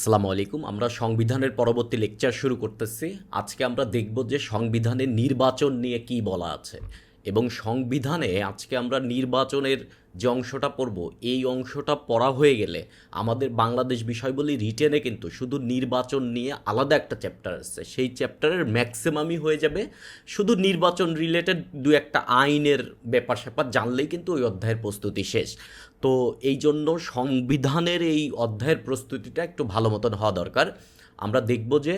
আসসালামু আলাইকুম। আমরা সংবিধানের পরবর্তী লেকচার শুরু করতেছি। আজকে আমরা দেখব যে সংবিধানে নির্বাচন নিয়ে কি বলা আছে এবং সংবিধানে আজকে আমরা নির্বাচনের যে অংশটা পড়ব, এই অংশটা পড়া হয়ে গেলে আমাদের বাংলাদেশ বিষয়বলী রিটেনে কিন্তু শুধু নির্বাচন নিয়ে আলাদা একটা চ্যাপ্টার আছে। সেই চ্যাপ্টারের ম্যাক্সিমামই হয়ে যাবে শুধু নির্বাচন রিলেটেড দু একটা আইনের ব্যাপার স্যাপার জানলেই কিন্তু ওই অধ্যায়ের প্রস্তুতি শেষ। তো এই জন্য সংবিধানের এই অধ্যায়ের প্রস্তুতিটা একটু ভালো মতন হওয়া দরকার। আমরা দেখব যে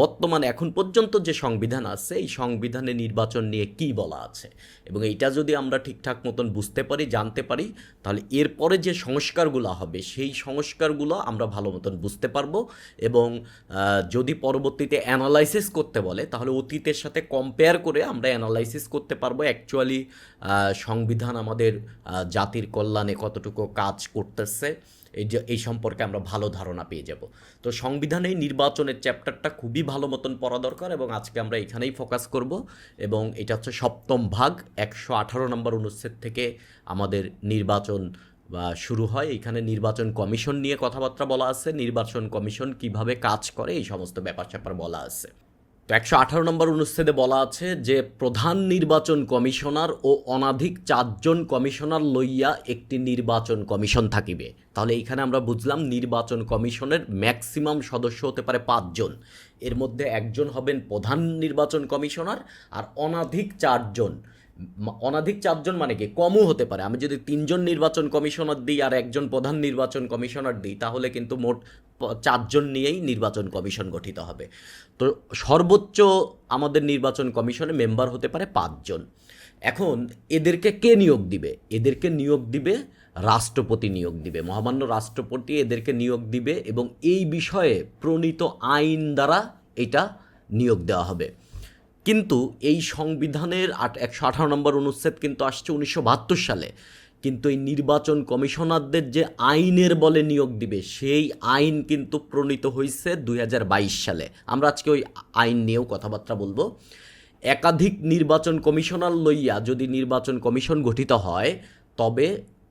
বর্তমানে এখন পর্যন্ত যে সংবিধান আছে, এই সংবিধানে নির্বাচন নিয়ে কি বলা আছে এবং এইটা যদি আমরা ঠিকঠাক মতন বুঝতে পারি, জানতে পারি, তাহলে এরপরে যে সংস্কারগুলো হবে সেই সংস্কারগুলো আমরা ভালো মতন বুঝতে পারবো। এবং যদি পরবর্তীতে অ্যানালাইসিস করতে বলে তাহলে অতীতের সাথে কম্পেয়ার করে আমরা অ্যানালাইসিস করতে পারবো অ্যাকচুয়ালি সংবিধান আমাদের জাতির কল্যাণে কতটুকু কাজ করতেছে, এই সম্পর্কে আমরা ভালো ধারণা পেয়ে যাব। তো সংবিধানে নির্বাচনের চ্যাপ্টারটা খুবই ভালো মতন পড়া দরকার এবং আজকে আমরা এখানেই ফোকাস করব। এবং এটা হচ্ছে সপ্তম ভাগ, 118 নম্বর অনুচ্ছেদ থেকে আমাদের নির্বাচন শুরু হয়। এখানে নির্বাচন কমিশন নিয়ে কথাবার্তা বলা আছে, নির্বাচন কমিশন কিভাবে কাজ করে এই সমস্ত ব্যাপার স্যাপার বলা আছে। তো 118 নম্বর অনুচ্ছেদে বলা আছে যে প্রধান নির্বাচন কমিশনার ও অনধিক 4 জন কমিশনার লইয়া একটি নির্বাচন কমিশন থাকিবে। তাহলে এইখানে আমরা বুঝলাম নির্বাচন কমিশনের ম্যাক্সিমাম সদস্য হতে পারে 5 জন। এর মধ্যে একজন হবেন প্রধান নির্বাচন কমিশনার আর অনধিক 4 জন। অনধিক 4 জন মানে কি, কমও হতে পারে। আমি যদি 3 জন নির্বাচন কমিশনার দিই আর একজন প্রধান নির্বাচন কমিশনার দিই তাহলে কিন্তু মোট 4 জন নিয়েই নির্বাচন কমিশন গঠিত হবে। তো সর্বোচ্চ আমাদের নির্বাচন কমিশনে মেম্বার হতে পারে 5 জন। এখন এদেরকে কে নিয়োগ দিবে? এদেরকে নিয়োগ দিবে রাষ্ট্রপতি, নিয়োগ দিবে মহামান্য রাষ্ট্রপতি, এদেরকে নিয়োগ দিবে এবং এই বিষয়ে প্রণীত আইন দ্বারা এটা নিয়োগ দেওয়া হবে। কিন্তু এই সংবিধানের 118 নম্বর অনুচ্ছেদ কিন্তু আসছে 1972 সালে, কিন্তু এই নির্বাচন কমিশনারদের যে আইনের বলে নিয়োগ দিবে সেই আইন কিন্তু প্রণীত হয়েছে 2022 সালে। আমরা আজকে ওই আইন নিয়েও কথাবার্তা বলবো। একাধিক নির্বাচন কমিশনার লইয়া যদি নির্বাচন কমিশন গঠিত হয় তবে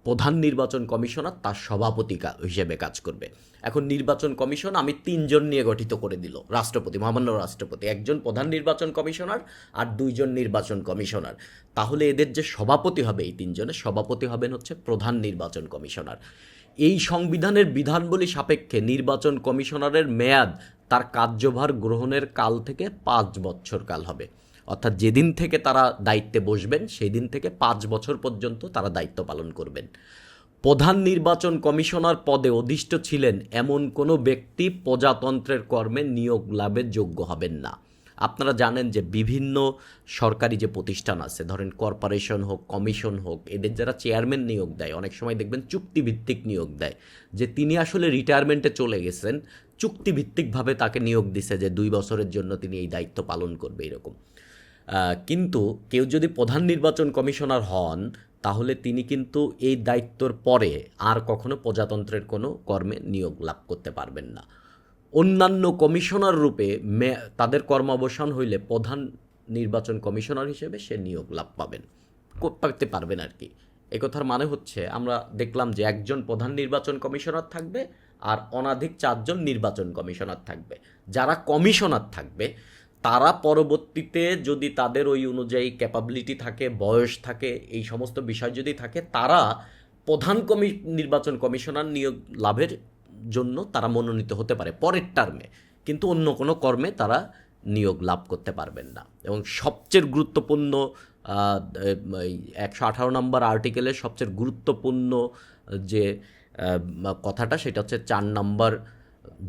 প্রধান নির্বাচন কমিশনার তার সভাপতি হিসেবে কাজ করবে। এখন নির্বাচন কমিশন আমি 3 জন নিয়ে গঠিত করে দিল রাষ্ট্রপতি, মহামান্য রাষ্ট্রপতি, একজন প্রধান নির্বাচন কমিশনার আর 2 জন নির্বাচন কমিশনার। তাহলে এদের যে সভাপতি হবে, এই 3 জনের সভাপতি হবেন হচ্ছে প্রধান নির্বাচন কমিশনার। এই সংবিধানের বিধানবলী সাপেক্ষে নির্বাচন কমিশনারের মেয়াদ তার কার্যভার গ্রহণের কাল থেকে 5 বছর কাল হবে। অর্থাৎ যেদিন থেকে তারা দায়িত্বে বসবেন সেই দিন থেকে 5 বছর পর্যন্ত তারা দায়িত্ব পালন করবেন। প্রধান নির্বাচন কমিশনার পদে অধিষ্ঠ ছিলেন এমন কোনো ব্যক্তি প্রজাতন্ত্রের কর্মে নিয়োগ লাভের যোগ্য হবেন না। আপনারা জানেন যে বিভিন্ন সরকারি যে প্রতিষ্ঠান আছে, ধরেন কর্পোরেশন হোক, কমিশন হোক, এদের যারা চেয়ারম্যান নিয়োগ দেয় অনেক সময় দেখবেন চুক্তিভিত্তিক নিয়োগ দেয়, যে তিনি আসলে রিটায়ারমেন্টে চলে গেছেন, চুক্তিভিত্তিকভাবে তাকে নিয়োগ দিছে যে 2 বছরের জন্য তিনি এই দায়িত্ব পালন করবে এরকম। কিন্তু কেউ যদি প্রধান নির্বাচন কমিশনার হন তাহলে তিনি কিন্তু এই দায়িত্বর পরে আর কখনো প্রজাতন্ত্রের কোনো কর্মে নিয়োগ লাভ করতে পারবেন না। অন্যান্য কমিশনার রূপে তাদের কর্মাবসান হইলে প্রধান নির্বাচন কমিশনার হিসেবে সে নিয়োগ লাভ করতে পারবেন আর কি। এই কথার মানে হচ্ছে আমরা দেখলাম যে একজন প্রধান নির্বাচন কমিশনার থাকবে আর অনধিক 4 জন নির্বাচন কমিশনার থাকবে। যারা কমিশনার থাকবে তারা পরবর্তীতে যদি তাদের ওই অনুযায়ী ক্যাপাবিলিটি থাকে, বয়স থাকে, এই সমস্ত বিষয় যদি থাকে, তারা প্রধান নির্বাচন কমিশনার নিয়োগ লাভের জন্য তারা মনোনীত হতে পারে পরের টার্মে, কিন্তু অন্য কোনো কর্মে তারা নিয়োগ লাভ করতে পারবেন না। এবং সবচেয়ে গুরুত্বপূর্ণ 118 নম্বর আর্টিকেলের সবচেয়ে গুরুত্বপূর্ণ যে কথাটা সেটা হচ্ছে 4 নম্বর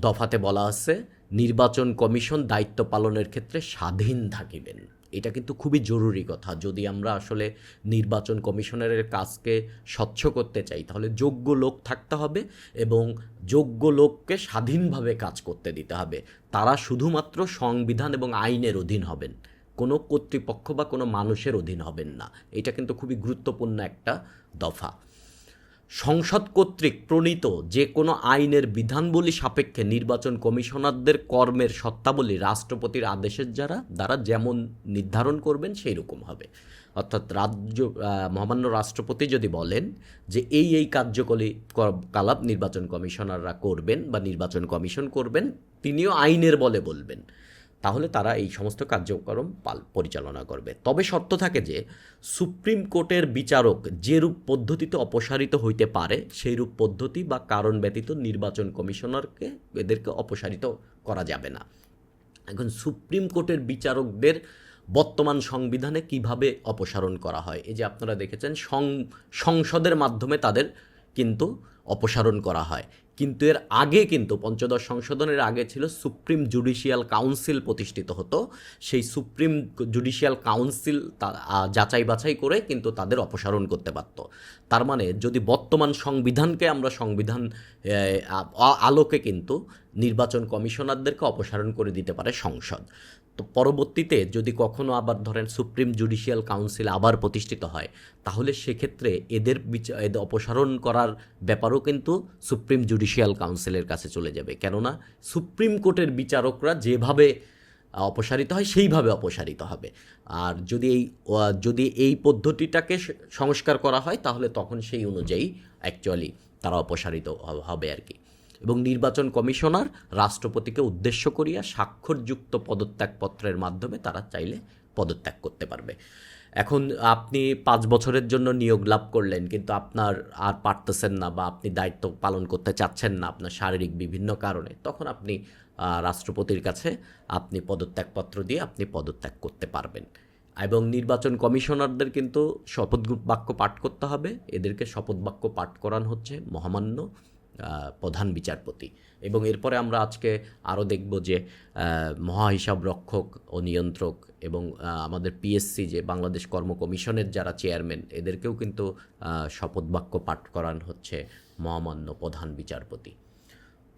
দফাতে বলা আছে নির্বাচন কমিশন দায়িত্ব পালনের ক্ষেত্রে স্বাধীন থাকিবেন। এটা কিন্তু খুবই জরুরি কথা। যদি আমরা আসলে নির্বাচন কমিশনারের কাজকে স্বচ্ছ করতে চাই তাহলে যোগ্য লোক থাকতে হবে এবং যোগ্য লোককে স্বাধীনভাবে কাজ করতে দিতে হবে। তারা শুধুমাত্র সংবিধান এবং আইনের অধীন হবেন, কোনো কর্তৃপক্ষ বা কোনো মানুষের অধীন হবেন না। এটা কিন্তু খুবই গুরুত্বপূর্ণ একটা দফা। সংসদ কর্তৃক প্রণীত যে কোনো আইনের বিধানবলী সাপেক্ষে নির্বাচন কমিশনারদের কর্মের সত্তাবলী রাষ্ট্রপতির আদেশের দ্বারা যেমন নির্ধারণ করবেন সেই রকম হবে। অর্থাৎ মহামান্য রাষ্ট্রপতি যদি বলেন যে এই কার্যকলাপ নির্বাচন কমিশনাররা করবেন বা নির্বাচন কমিশন করবেন, তিনিও আইনের বলে বলবেন, তাহলে তারা এই সমস্ত কার্যক্রম পরিচালনা করবে। তবে শর্ত থাকে যে সুপ্রিম কোর্টের বিচারক যেরূপ পদ্ধতিতে অপসারিত হইতে পারে সেইরূপ পদ্ধতি বা কারণ ব্যতীত নির্বাচন কমিশনারকে এদেরকে অপসারিত করা যাবে না। এখন সুপ্রিম কোর্টের বিচারকদের বর্তমান সংবিধানে কিভাবে অপসারণ করা হয়, এই যে আপনারা দেখেছেন সংসদের মাধ্যমে তাদের কিন্তু অপসারণ করা হয়। কিন্তু এর আগে কিন্তু পঞ্চদশ সংশোধনের আগে ছিল সুপ্রিম জুডিশিয়াল কাউন্সিল প্রতিষ্ঠিত হতো। সেই সুপ্রিম জুডিশিয়াল কাউন্সিল যাচাই বাছাই করে কিন্তু তাদের অপসারণ করতে পারত। তার মানে যদি বর্তমান সংবিধানকে আমরা সংবিধান আলোকে কিন্তু নির্বাচন কমিশনারদেরকে অপসারণ করে দিতে পারে সংসদ। তো পরবর্তীতে যদি কখনো আবার ধরেন সুপ্রিম জুডিশিয়াল কাউন্সিল আবার প্রতিষ্ঠিত হয়, তাহলে সেক্ষেত্রে এদের অপসারণ করার ব্যাপারও কিন্তু সুপ্রিম জুডিশিয়াল কাউন্সিলের কাছে চলে যাবে। কেননা সুপ্রিম কোর্টের বিচারকরা যেভাবে অপসারিত হয় সেইভাবে অপসারিত হবে। আর যদি এই পদ্ধতিটাকে সংস্কার করা হয়, তাহলে তখন সেই অনুযায়ী অ্যাকচুয়ালি তারা অপসারিত হবে আর কি। এবং নির্বাচন কমিশনার রাষ্ট্রপতিকে উদ্দেশ্য করিয়া স্বাক্ষরযুক্ত পদত্যাগপত্রের মাধ্যমে তারা চাইলে পদত্যাগ করতে পারবে। এখন আপনি 5 বছরের জন্য নিয়োগ লাভ করলেন, কিন্তু আপনার আর পারতেছেন না বা আপনি দায়িত্ব পালন করতে চাচ্ছেন না আপনার শারীরিক বিভিন্ন কারণে, তখন আপনি রাষ্ট্রপতির কাছে আপনি পদত্যাগপত্র দিয়ে আপনি পদত্যাগ করতে পারবেন। এবং নির্বাচন কমিশনারদের কিন্তু শপথ বাক্য পাঠ করতে হবে। এদেরকে শপথ বাক্য পাঠ করান হচ্ছে মহামান্য প্রধান বিচারপতি। এবং এরপরে আমরা আজকে আরও দেখব যে মহাহিসাব রক্ষক ও নিয়ন্ত্রক এবং আমাদের পিএসসি যে বাংলাদেশ কর্ম কমিশনের যারা চেয়ারম্যান, এদেরকেও কিন্তু শপথ বাক্য পাঠ করান হচ্ছে মহামান্য প্রধান বিচারপতি।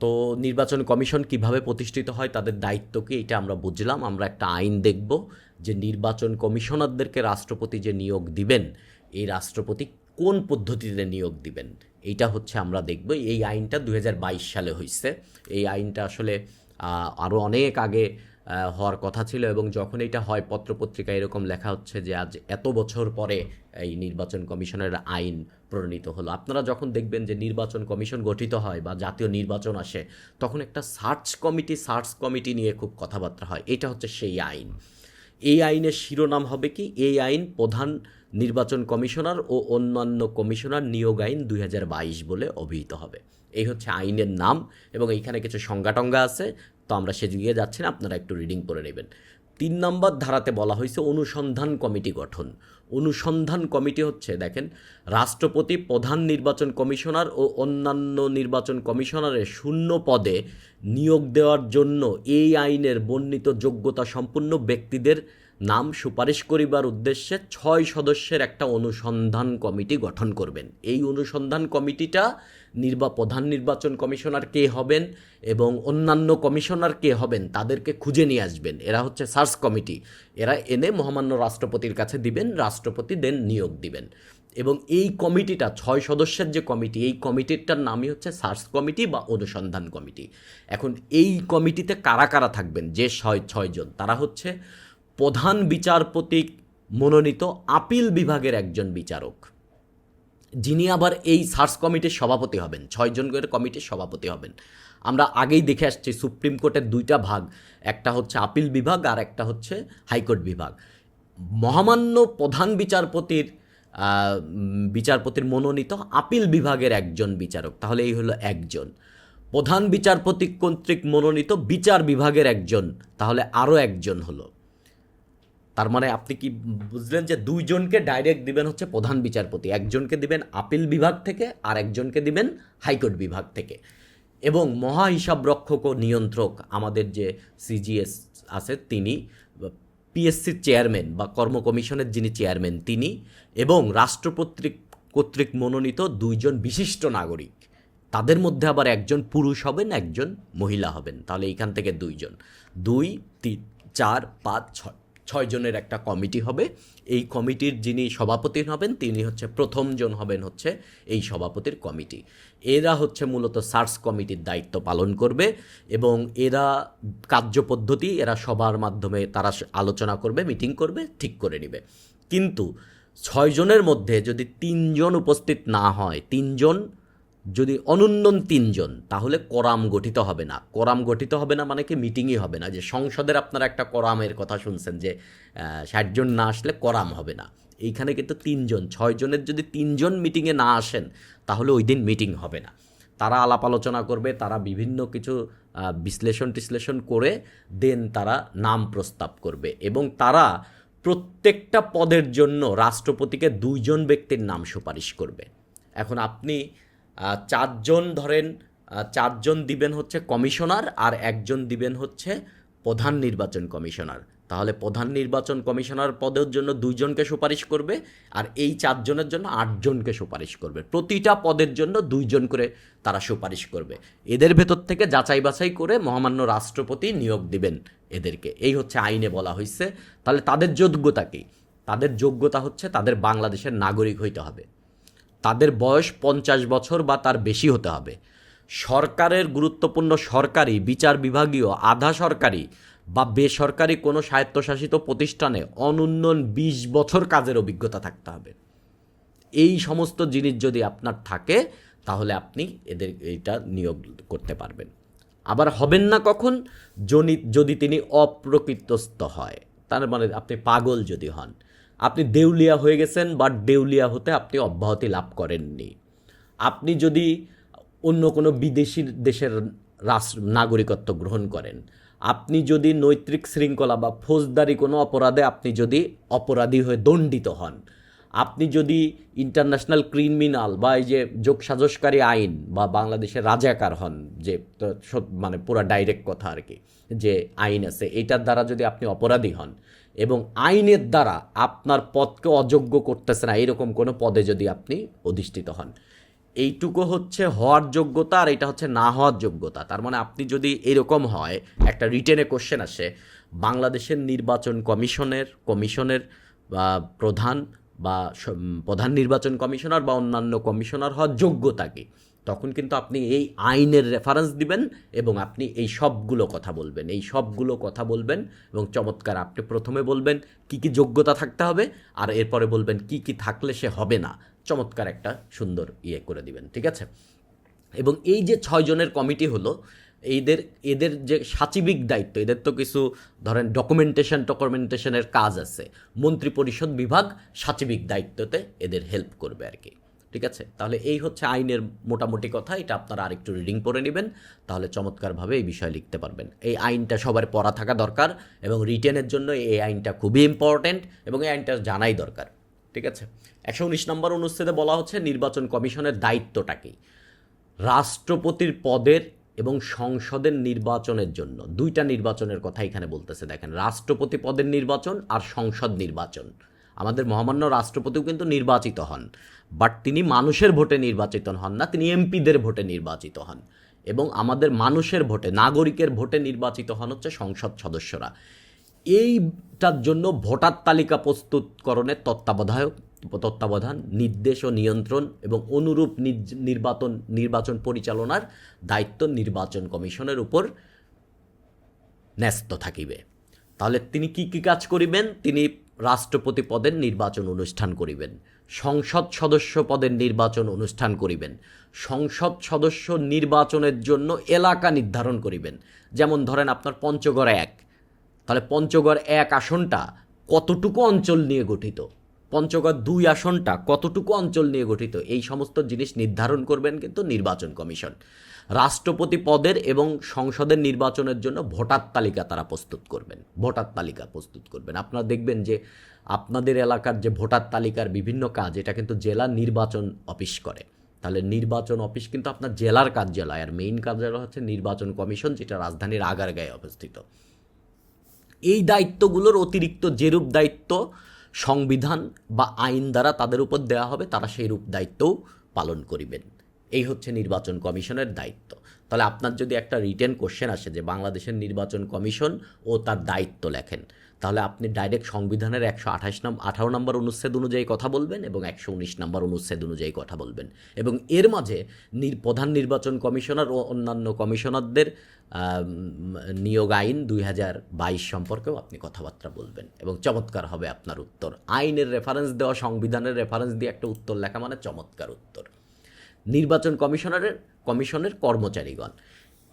তো নির্বাচন কমিশন কিভাবে প্রতিষ্ঠিত হয়, তাদের দায়িত্ব কি, এটা আমরা বুঝলাম। আমরা একটা আইন দেখব যে নির্বাচন কমিশনারদেরকে রাষ্ট্রপতি যে নিয়োগ দিবেন, এই রাষ্ট্রপতি কোন পদ্ধতিতে নিয়োগ দিবেন, এইটা হচ্ছে আমরা দেখব। এই আইনটা 2022 সালে হয়েছে। এই আইনটা আসলে আরও অনেক আগে হওয়ার কথা ছিল, এবং যখন এটা হয় পত্রপত্রিকায় এরকম লেখা হচ্ছে যে আজ এত বছর পরে এই নির্বাচন কমিশনের আইন প্রণীত হলো। আপনারা যখন দেখবেন যে নির্বাচন কমিশন গঠিত হয় বা জাতীয় নির্বাচন আসে, তখন একটা সার্চ কমিটি নিয়ে খুব কথাবার্তা হয়। এটা হচ্ছে সেই আইন। এই আইনের শিরোনাম হবে কি, এই আইন প্রধান নির্বাচন কমিশনার ও অন্যান্য কমিশনার নিয়োগ আইন 2022 বলে অভিহিত হবে। এই হচ্ছে আইনের নাম, এবং এইখানে কিছু সংজ্ঞাটঙ্গা আছে, তো আমরা সেদিকে যাচ্ছি না, আপনারা একটু রিডিং করে নেবেন। 3 নম্বর ধারাতে বলা হয়েছে অনুসন্ধান কমিটি গঠন। অনুসন্ধান কমিটি হচ্ছে, দেখেন, রাষ্ট্রপতি প্রধান নির্বাচন কমিশনার ও অন্যান্য নির্বাচন কমিশনারের শূন্য পদে নিয়োগ দেওয়ার জন্য এই আইনের বর্ণিত যোগ্যতা সম্পন্ন ব্যক্তিদের নাম সুপারিশ করিবার উদ্দেশ্যে 6 সদস্যের একটা অনুসন্ধান কমিটি গঠন করবেন। এই অনুসন্ধান কমিটিটা প্রধান নির্বাচন কমিশনার কে হবেন এবং অন্যান্য কমিশনার কে হবেন তাদেরকে খুঁজে নিয়ে আসবেন। এরা হচ্ছে সার্চ কমিটি। এরা এনে মহামান্য রাষ্ট্রপতির কাছে দিবেন, রাষ্ট্রপতি দেন নিয়োগ দিবেন। এবং এই কমিটিটা 6 সদস্যের যে কমিটি, এই কমিটিটার নামই হচ্ছে সার্চ কমিটি বা অনুসন্ধান কমিটি। এখন এই কমিটিতে কারা কারা থাকবেন, যে 6 জন, তারা হচ্ছে প্রধান বিচারপতি মনোনীত আপিল বিভাগের একজন বিচারক, যিনি আবার এই সার্চ কমিটির সভাপতি হবেন। 6 জনের কমিটির সভাপতি হবেন। আমরা আগেই দেখে আসছি সুপ্রিম কোর্টের 2টা ভাগ, একটা হচ্ছে আপিল বিভাগ আর একটা হচ্ছে হাইকোর্ট বিভাগ। মহামান্য প্রধান বিচারপতির মনোনীত আপিল বিভাগের একজন বিচারক, তাহলে এই হলো একজন। প্রধান বিচারপতি কর্তৃক মনোনীত বিচার বিভাগের একজন, তাহলে আরও একজন হলো। তার মানে আপনি কি বুঝলেন যে 2 জনকে ডাইরেক্ট দিবেন হচ্ছে প্রধান বিচারপতি, একজনকে দিবেন আপিল বিভাগ থেকে আর একজনকে দিবেন হাইকোর্ট বিভাগ থেকে। এবং মহা হিসাব রক্ষক ও নিয়ন্ত্রক আমাদের যে সিজিএস আছে, তিনি পিএসসির চেয়ারম্যান বা কর্ম কমিশনের যিনি চেয়ারম্যান তিনি, এবং রাষ্ট্রপতি কর্তৃক মনোনীত 2 জন বিশিষ্ট নাগরিক, তাদের মধ্যে আবার একজন পুরুষ হবেন, একজন মহিলা হবেন। তাহলে এইখান থেকে 2 জন, 2, 3, 4, 5, 6, 6 জনের একটা কমিটি হবে। এই কমিটির যিনি সভাপতি হবেন তিনি হচ্ছে প্রথম জন হবেন হচ্ছে এই সভাপতির কমিটি। এরা হচ্ছে মূলত সার্চ কমিটির দায়িত্ব পালন করবে এবং এরা কার্যপদ্ধতি এরা সবার মাধ্যমে তারা আলোচনা করবে, মিটিং করবে, ঠিক করে নেবে। কিন্তু 6 জনের মধ্যে যদি 3 জন উপস্থিত না হয়, 3 জন যদি অনূন্যন 3 জন, তাহলে কোরাম গঠিত হবে না। কোরাম গঠিত হবে না মানে কি মিটিংই হবে না। যে সংসদের আপনারা একটা কোরামের কথা শুনছেন যে 60 জন না আসলে কোরাম হবে না। এইখানে কিন্তু 3 জন, 6 জনের যদি 3 জন মিটিংয়ে না আসেন তাহলে ওই দিন মিটিং হবে না। তারা আলাপ আলোচনা করবে, তারা বিভিন্ন কিছু বিশ্লেষণ করে দেন তারা নাম প্রস্তাব করবে এবং তারা প্রত্যেকটা পদের জন্য রাষ্ট্রপতিকে 2 জন ব্যক্তির নাম সুপারিশ করবে। এখন আপনি 4 জন ধরেন, 4 জন দিবেন হচ্ছে কমিশনার আর 1 জন দিবেন হচ্ছে প্রধান নির্বাচন কমিশনার। তাহলে প্রধান নির্বাচন কমিশনার পদের জন্য 2 জনকে সুপারিশ করবে আর এই 4 জনের জন্য 8 জনকে সুপারিশ করবে। প্রতিটা পদের জন্য 2 জন করে তারা সুপারিশ করবে। এদের ভেতর থেকে যাচাই বাছাই করে মহামান্য রাষ্ট্রপতি নিয়োগ দিবেন এদেরকে। এই হচ্ছে আইনে বলা হয়েছে। তাহলে তাদের যোগ্যতা কি? তাদের যোগ্যতা হচ্ছে তাদের বাংলাদেশের নাগরিক হইতে হবে, তাদের বয়স 50 বছর বা তার বেশি হতে হবে, সরকারের গুরুত্বপূর্ণ সরকারি, বিচার বিভাগীয়, আধা সরকারি বা বেসরকারি কোনো স্বায়ত্তশাসিত প্রতিষ্ঠানে অনূন্যন 20 বছর কাজের অভিজ্ঞতা থাকতে হবে। এই সমস্ত জিনিস যদি আপনার থাকে তাহলে আপনি এদের এইটা নিয়োগ করতে পারবেন। আবার হবেন না কখন? যদি তিনি অপ্রকৃতস্থ হয়, তার মানে আপনি পাগল যদি হন, আপনি দেউলিয়া হয়ে গেছেন বাট দেউলিয়া হতে আপনি অব্যাহতি লাভ করেননি, আপনি যদি অন্য কোনো বিদেশি দেশের নাগরিকত্ব গ্রহণ করেন, আপনি যদি নৈতিক শৃঙ্খলা বা ফৌজদারি কোনো অপরাধে আপনি যদি অপরাধী হয়ে দণ্ডিত হন, আপনি যদি ইন্টারন্যাশনাল ক্রিমিনাল বা এই যে যোগসাজশকারী আইন বা বাংলাদেশের রাজাকার হন, যে মানে পুরা ডাইরেক্ট কথা আর কি, যে আইন আছে এইটার দ্বারা যদি আপনি অপরাধী হন এবং আইনের দ্বারা আপনার পদকে অযোগ্য করতেছে না এরকম কোনো পদে যদি আপনি অধিষ্ঠিত হন, এইটুকু হচ্ছে হওয়ার যোগ্যতা আর এটা হচ্ছে না হওয়ার যোগ্যতা। তার মানে আপনি যদি এরকম হয়, একটা রিটেনে কোশ্চেন আসে বাংলাদেশের নির্বাচন কমিশনের প্রধান বা প্রধান নির্বাচন কমিশনার বা অন্যান্য কমিশনার হওয়ার যোগ্যতা কি, তখন কিন্তু আপনি এই আইনের রেফারেন্স দিবেন এবং আপনি এই সবগুলো কথা বলবেন এবং চমৎকার আপনি প্রথমে বলবেন কি কি যোগ্যতা থাকতে হবে আর এরপরে বলবেন কি কি থাকলে সে হবে না। চমৎকার একটা সুন্দর করে দিবেন, ঠিক আছে? এবং এই যে 6 জনের কমিটি হলো, এদের যে সাচিবিক দায়িত্ব, এদের তো কিছু ধরেন ডকুমেন্টেশনের কাজ আছে, মন্ত্রিপরিষদ বিভাগ সাচিবিক দায়িত্বতে এদের হেল্প করবে আর কি, ঠিক আছে? তাহলে এই হচ্ছে আইনের মোটামুটি কথা। এটা আপনারা আরেকটু রিডিং করে নেবেন, তাহলে চমৎকারভাবে এই বিষয়ে লিখতে পারবেন। এই আইনটা সবার পড়া থাকা দরকার এবং রিটেনের জন্য এই আইনটা খুবই ইম্পর্ট্যান্ট এবং এই আইনটা জানাই দরকার, ঠিক আছে? 119 নম্বর অনুচ্ছেদে বলা হচ্ছে নির্বাচন কমিশনের দায়িত্বটা কি। রাষ্ট্রপতির পদের এবং সংসদের নির্বাচনের জন্য 2টা নির্বাচনের কথা এখানে বলতেছে। দেখেন, রাষ্ট্রপতি পদের নির্বাচন আর সংসদ নির্বাচন। আমাদের মহামান্য রাষ্ট্রপতিও কিন্তু নির্বাচিত হন, বাট তিনি মানুষের ভোটে নির্বাচিত হন না, তিনি এমপিদের ভোটে নির্বাচিত হন এবং আমাদের মানুষের ভোটে, নাগরিকের ভোটে নির্বাচিত হন হচ্ছে সংসদ সদস্যরা। এইটার জন্য ভোটার তালিকা প্রস্তুতকরণের তত্ত্বাবধান, নির্দেশ ও নিয়ন্ত্রণ এবং অনুরূপ নির্বাচন পরিচালনার দায়িত্ব নির্বাচন কমিশনের উপর ন্যস্ত থাকিবে। তাহলে তিনি কি কি কাজ করিবেন? তিনি রাষ্ট্রপতি পদের নির্বাচন অনুষ্ঠান করিবেন, সংসদ সদস্য পদের নির্বাচন অনুষ্ঠান করিবেন, সংসদ সদস্য নির্বাচনের জন্য এলাকা নির্ধারণ করিবেন। যেমন ধরেন আপনার পঞ্চগড় 1, তাহলে পঞ্চগড় 1 আসনটা কতটুকু অঞ্চল নিয়ে গঠিত, পঞ্চগড় 2 আসনটা কতটুকু অঞ্চল নিয়ে গঠিত, এই সমস্ত জিনিস নির্ধারণ করবেন কিন্তু নির্বাচন কমিশন। রাষ্ট্রপতি পদের এবং সংসদের নির্বাচনের জন্য ভোটার তালিকা তারা প্রস্তুত করবেন। আপনারা দেখবেন যে আপনাদের এলাকার যে ভোটার তালিকার বিভিন্ন কাজ, এটা কিন্তু জেলা নির্বাচন অফিস করে। তাহলে নির্বাচন অফিস কিন্তু আপনার জেলার কার্যালয়, আর মেইন কার্যালয় হচ্ছে নির্বাচন কমিশন, যেটা রাজধানীর আগারগাঁয়ে অবস্থিত। এই দায়িত্বগুলোর অতিরিক্ত যেরূপ দায়িত্ব সংবিধান বা আইন দ্বারা তাদের উপর দেওয়া হবে, তারা সেই রূপ দায়িত্বও পালন করিবেন। এই হচ্ছে নির্বাচন কমিশনের দায়িত্ব। তাহলে আপনার যদি একটা রিটেন কোশ্চেন আসে যে বাংলাদেশের নির্বাচন কমিশন ও তার দায়িত্ব লেখেন, তাহলে আপনি ডাইরেক্ট সংবিধানের 118 নম্বর অনুচ্ছেদ অনুযায়ী কথা বলবেন এবং 119 নম্বর অনুচ্ছেদ অনুযায়ী কথা বলবেন, এবং এর মাঝে প্রধান নির্বাচন কমিশনার ও অন্যান্য কমিশনারদের নিয়োগ আইন 2022 সম্পর্কেও আপনি কথাবার্তা বলবেন, এবং চমৎকার হবে আপনার উত্তর। আইনের রেফারেন্স দেওয়া, সংবিধানের রেফারেন্স দিয়ে একটা উত্তর লেখা মানে চমৎকার উত্তর। নির্বাচন কমিশনের কর্মচারীগণ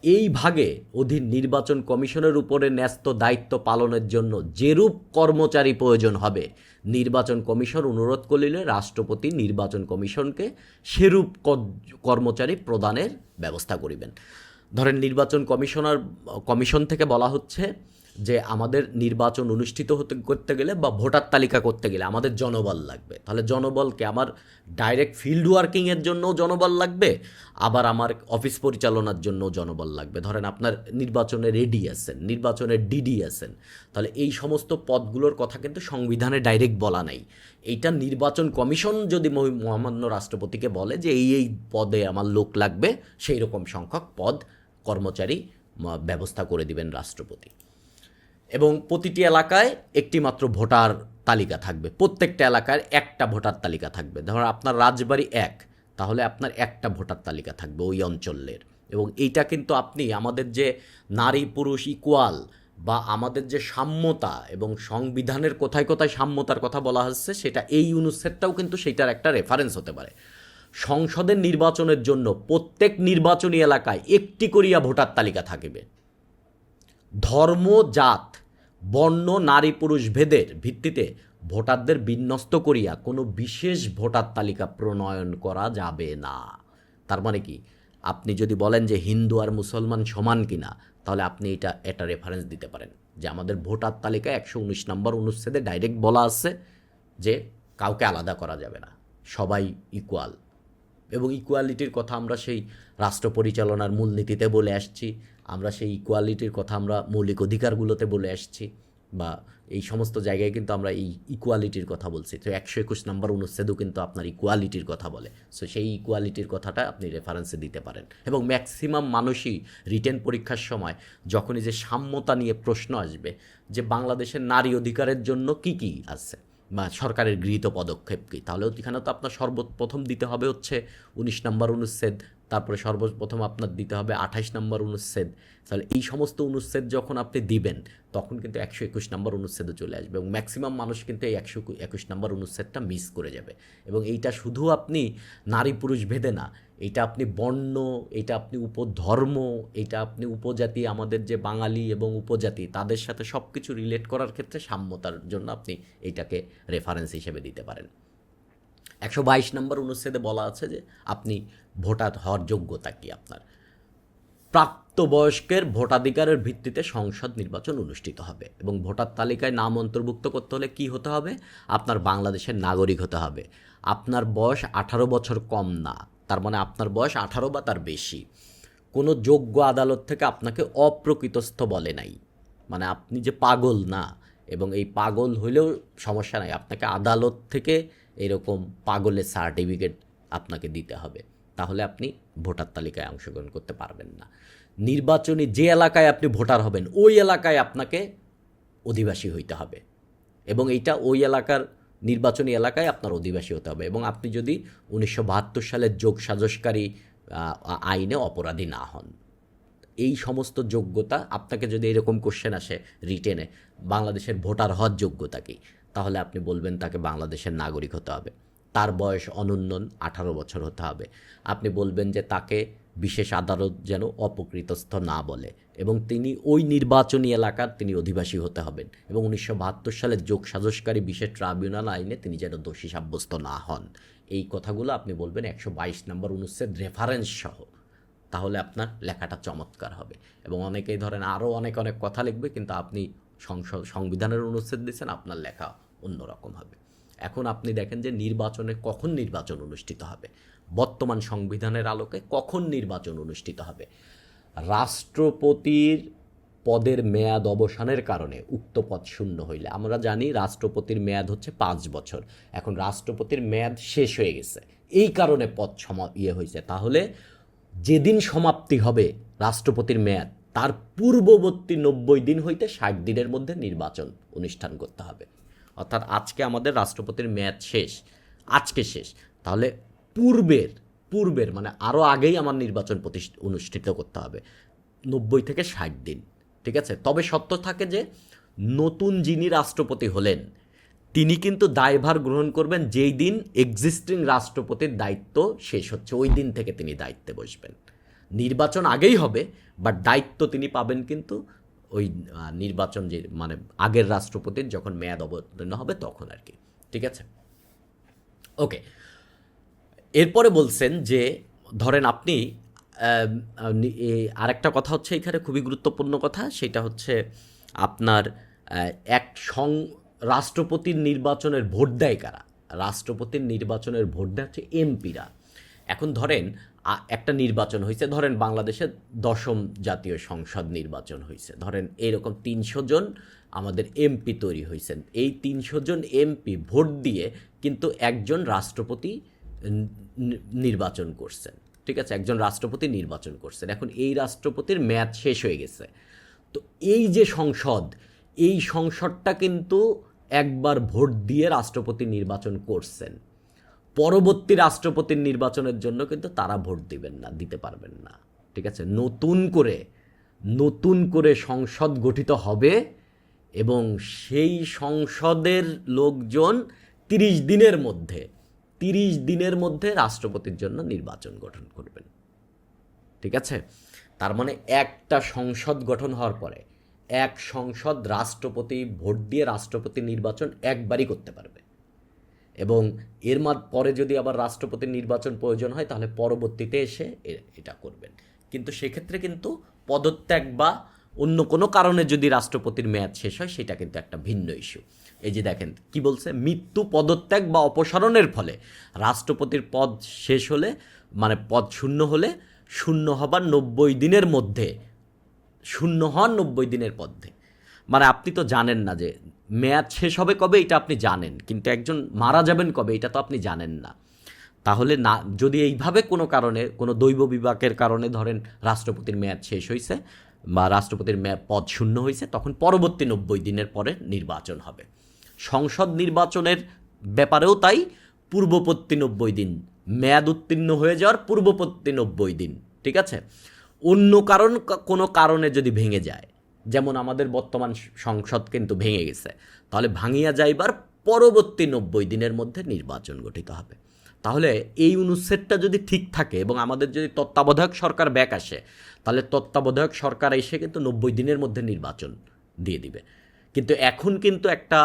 এই ভাগে অধীন নির্বাচন কমিশনের উপরে ন্যস্ত দায়িত্ব পালনের জন্য যেরূপ কর্মচারী প্রয়োজন হবে, নির্বাচন কমিশন অনুরোধ করিলে রাষ্ট্রপতি নির্বাচন কমিশনকে সেরূপ কর্মচারী প্রদানের ব্যবস্থা করিবেন। ধরেন নির্বাচন কমিশন থেকে বলা হচ্ছে যে আমাদের নির্বাচন অনুষ্ঠিত করতে গেলে বা ভোটার তালিকা করতে গেলে আমাদের জনবল লাগবে। তাহলে জনবলকে আমার ডাইরেক্ট ফিল্ড ওয়ার্কিংয়ের জন্যও জনবল লাগবে, আবার আমার অফিস পরিচালনার জন্যও জনবল লাগবে। ধরেন আপনার নির্বাচনের এডি আছেন, নির্বাচনের ডিডি আছেন, তাহলে এই সমস্ত পদগুলোর কথা কিন্তু সংবিধানে ডাইরেক্ট বলা নাই। এইটা নির্বাচন কমিশন যদি মহামান্য রাষ্ট্রপতিকে বলে যে এই পদে আমার লোক লাগবে, সেই রকম সংখ্যক পদ কর্মচারী ব্যবস্থা করে দিবেন রাষ্ট্রপতি। এবং প্রতিটি এলাকায় একটি মাত্র ভোটার তালিকা থাকবে, প্রত্যেকটা এলাকার একটা ভোটার তালিকা থাকবে। ধরুন আপনার রাজবাড়ী 1, তাহলে আপনার একটা ভোটার তালিকা থাকবে ওই অঞ্চলের। এবং এইটা কিন্তু আপনি আমাদের যে নারী পুরুষ ইকুয়াল বা আমাদের যে সাম্যতা এবং সংবিধানের কোথায় কোথায় সাম্যতার কথা বলা হচ্ছে, সেটা এই অনুচ্ছেদটাও কিন্তু সেইটার একটা রেফারেন্স হতে পারে। সংসদের নির্বাচনের জন্য প্রত্যেক নির্বাচনী এলাকায় একটি করিয়া ভোটার তালিকা থাকিবে। ধর্ম, জাত, বর্ণ, নারী পুরুষ ভেদের ভিত্তিতে ভোটারদের বিন্যস্ত করিয়া কোনো বিশেষ ভোটার তালিকা প্রণয়ন করা যাবে না। তার মানে কি, আপনি যদি বলেন যে হিন্দু আর মুসলমান সমান কিনা, তাহলে আপনি এটা রেফারেন্স দিতে পারেন যে আমাদের ভোটার তালিকায় 119 নম্বর অনুচ্ছেদে ডাইরেক্ট বলা আছে যে কাউকে আলাদা করা যাবে না, সবাই ইকুয়াল। এবং ইকুয়ালিটির কথা আমরা সেই রাষ্ট্র পরিচালনার মূলনীতিতে বলে আসছি, আমরা সেই ইকুয়ালিটির কথা আমরা মৌলিক অধিকারগুলোতে বলে আসছি, বা এই সমস্ত জায়গায় কিন্তু আমরা এই ইকুয়ালিটির কথা বলছি। তো 121 নম্বর অনুচ্ছেদও কিন্তু আপনার ইকুয়ালিটির কথা বলে। সো সেই ইকুয়ালিটির কথাটা আপনি রেফারেন্সে দিতে পারেন। এবং ম্যাক্সিমাম মানুষই রিটেন পরীক্ষার সময় যখনই যে সাম্যতা নিয়ে প্রশ্ন আসবে যে বাংলাদেশের নারী অধিকারের জন্য কি কি আছে বা সরকারের গৃহীত পদক্ষেপ কী, তাহলে এখানে তো আপনার সর্বপ্রথম দিতে হবে হচ্ছে 19 নম্বর অনুচ্ছেদ, তারপরে সর্বপ্রথম আপনার দিতে হবে 28 নম্বর অনুচ্ছেদ। তাহলে এই সমস্ত অনুচ্ছেদ যখন আপনি দিবেন তখন কিন্তু 121 নম্বর অনুচ্ছেদে চলে আসবে, এবং ম্যাক্সিমাম মানুষ কিন্তু এই 121 নম্বর অনুচ্ছেদটা মিস করে যাবে। এবং এইটা শুধু আপনি নারী পুরুষ ভেদে না, এটা আপনি বর্ণ, এটা আপনি উপধর্ম, এটা আপনি উপজাতি, আমাদের যে বাঙালি এবং উপজাতি তাদের সাথে সব কিছু রিলেট করার ক্ষেত্রে সাম্যতার জন্য আপনি এইটাকে রেফারেন্স হিসেবে দিতে পারেন। 122 নম্বর অনুচ্ছেদে বলা আছে যে আপনি ভোটার হওয়ার যোগ্যতা কি আপনার। প্রাপ্তবয়স্কের ভোটাধিকারের ভিত্তিতে সংসদ নির্বাচন অনুষ্ঠিত হবে, এবং ভোটার তালিকায় নাম অন্তর্ভুক্ত করতে হলে কি হতে হবে, আপনার বাংলাদেশের নাগরিক হতে হবে, আপনার বয়স 18 বছর কম না, তার মানে আপনার বয়স 18 বা তার বেশি। কোনো যোগ্য আদালত থেকে আপনাকে অপ্রকৃতস্থ বলে নাই, মানে আপনি যে পাগল না, এবং এই পাগল হইলেও সমস্যা নাই, আপনাকে আদালত থেকে এরকম পাগলের সার্টিফিকেট আপনাকে দিতে হবে, তাহলে আপনি ভোটার তালিকায় অংশগ্রহণ করতে পারবেন না। নির্বাচনী যে এলাকায় আপনি ভোটার হবেন ওই এলাকায় আপনাকে অধিবাসী হইতে হবে, এবং এইটা ওই এলাকার নির্বাচনী এলাকায় আপনার অধিবাসী হতে হবে, এবং আপনি যদি 1972 সালের যোগসাজশকারী আইনে অপরাধী না হন। এই সমস্ত যোগ্যতা আপনাকে যদি এরকম কোশ্চেন আসে রিটেনে, বাংলাদেশের ভোটার হওয়ার যোগ্যতা কী, তাহলে আপনি বলবেন তাকে বাংলাদেশের নাগরিক হতে হবে, তার বয়স অনূন্যন 18 বছর হতে হবে। আপনি বলবেন যে তাকে বিশেষ আদালত যেন অপকৃতস্থ না বলে, এবং তিনি ওই নির্বাচনী এলাকার তিনি অধিবাসী হতে হবেন, এবং 1972 সালের যোগসাজশকারী বিশেষ ট্রাইব্যুনাল আইনে তিনি যেন দোষী সাব্যস্ত না হন। এই কথাগুলো আপনি বলবেন 122 নম্বর অনুচ্ছেদ রেফারেন্স সহ, তাহলে আপনার লেখাটা চমৎকার হবে। এবং অনেকেই ধরেন আরও অনেক কথা লিখবে, কিন্তু আপনি সংবিধানের অনুচ্ছেদ দিচ্ছেন, আপনার লেখা অন্যরকম হবে। এখন আপনি দেখেন যে কখন নির্বাচন অনুষ্ঠিত হবে, বর্তমান সংবিধানের আলোকে কখন নির্বাচন অনুষ্ঠিত হবে। রাষ্ট্রপতির পদের মেয়াদ অবসানের কারণে উক্ত পদ শূন্য হইলে, আমরা জানি রাষ্ট্রপতির মেয়াদ হচ্ছে 5 বছর, এখন রাষ্ট্রপতির মেয়াদ শেষ হয়ে গেছে, এই কারণে পদ হয়েছে। তাহলে যেদিন সমাপ্তি হবে রাষ্ট্রপতির মেয়াদ তার পূর্ববর্তী 90 দিন হইতে 60 দিনের মধ্যে নির্বাচন অনুষ্ঠান করতে হবে। অর্থাৎ আজকে আমাদের রাষ্ট্রপতির মেয়াদ শেষ, আজকে শেষ, তাহলে পূর্বের মানে আরও আগেই আমার নির্বাচন অনুষ্ঠিত করতে হবে 90 থেকে 60 দিন, ঠিক আছে। তবে সত্য থাকে যে নতুন যিনি রাষ্ট্রপতি হলেন তিনি কিন্তু দায়ভার গ্রহণ করবেন যেই দিন এক্সিস্টিং রাষ্ট্রপতির দায়িত্ব শেষ হচ্ছে, ওই দিন থেকে তিনি দায়িত্বে বসবেন। নির্বাচন আগেই হবে, বাট দায়িত্ব তিনি পাবেন কিন্তু ওই নির্বাচন যে মানে আগের রাষ্ট্রপতির যখন মেয়াদ অবতীর্ণ হবে তখন আর কি, ঠিক আছে। ওকে, এরপরে বলছেন যে ধরেন আপনি আরেকটা কথা হচ্ছে এখানে খুবই গুরুত্বপূর্ণ কথা, সেটা হচ্ছে আপনার এক রাষ্ট্রপতির নির্বাচনের ভোট দেয় কারা? রাষ্ট্রপতির নির্বাচনের ভোট দেয় হচ্ছে এমপিরা। এখন ধরেন একটা নির্বাচন হয়েছে, ধরেন বাংলাদেশের 10ম জাতীয় সংসদ নির্বাচন হয়েছে, ধরেন এরকম 300 জন আমাদের এমপি তৈরি হয়েছেন। এই 300 জন এমপি ভোট দিয়ে কিন্তু একজন রাষ্ট্রপতি নির্বাচন করছেন, ঠিক আছে, একজন রাষ্ট্রপতি নির্বাচন করছেন। এখন এই রাষ্ট্রপতির মেয়াদ শেষ হয়ে গেছে, তো এই যে সংসদ, এই সংসদটা কিন্তু একবার ভোট দিয়ে রাষ্ট্রপতি নির্বাচন করছেন, পরবর্তী রাষ্ট্রপতির নির্বাচনের জন্য কিন্তু তারা ভোট দিবেন না, দিতে পারবেন না, ঠিক আছে। নতুন করে সংসদ গঠিত হবে এবং সেই সংসদের লোকজন 30 দিনের মধ্যে রাষ্ট্রপতির জন্য নির্বাচন গঠন করবেন, ঠিক আছে। তার মানে একটা সংসদ গঠন হওয়ার পরে এক সংসদ রাষ্ট্রপতি ভোট দিয়ে রাষ্ট্রপতি নির্বাচন একবারই করতে পারবে, এবং এর পরে যদি আবার রাষ্ট্রপতির নির্বাচন প্রয়োজন হয় তাহলে পরবর্তীতে এসে এটা করবেন। কিন্তু সেক্ষেত্রে কিন্তু পদত্যাগ বা অন্য কোনো কারণে যদি রাষ্ট্রপতির মেয়াদ শেষ হয় সেটা কিন্তু একটা ভিন্ন ইস্যু। এই যে দেখেন কি বলছে, মৃত্যু, পদত্যাগ বা অপসারণের ফলে রাষ্ট্রপতির পদ শেষ হলে মানে পদ শূন্য হলে শূন্য হওয়ার 90 দিনের মধ্যে, শূন্য হওয়ার 90 দিনের মধ্যে, মানে আপনি তো জানেন না যে মেয়াদ শেষ হবে কবে, এটা আপনি জানেন, কিন্তু একজন মারা যাবেন কবে এটা তো আপনি জানেন না। তাহলে না, যদি এইভাবে কোনো কারণে, কোনো দৈব বিভাগের কারণে ধরেন রাষ্ট্রপতির মেয়াদ শেষ হয়েছে বা রাষ্ট্রপতির পদ শূন্য হয়েছে, তখন পরবর্তী 90 দিনের পরে নির্বাচন হবে। সংসদ নির্বাচনের ব্যাপারেও তাই, পূর্ববর্তী 90 দিন, মেয়াদ উত্তীর্ণ হয়ে যাওয়ার পূর্ববর্তী 90 দিন, ঠিক আছে। অন্য কোনো কারণে যদি ভেঙে যায়, যেমন আমাদের বর্তমান সংসদ কিন্তু ভেঙে গেছে, তাহলে ভাঙিয়া যাইবার পরবর্তী 90 দিনের মধ্যে নির্বাচন গঠিত হবে। তাহলে এই অনুচ্ছেদটা যদি ঠিক থাকে এবং আমাদের যদি তত্ত্বাবধায়ক সরকার ব্যাক আসে, তাহলে তত্ত্বাবধায়ক সরকার এসে কিন্তু 90 দিনের মধ্যে নির্বাচন দিয়ে দিবে। কিন্তু এখন কিন্তু একটা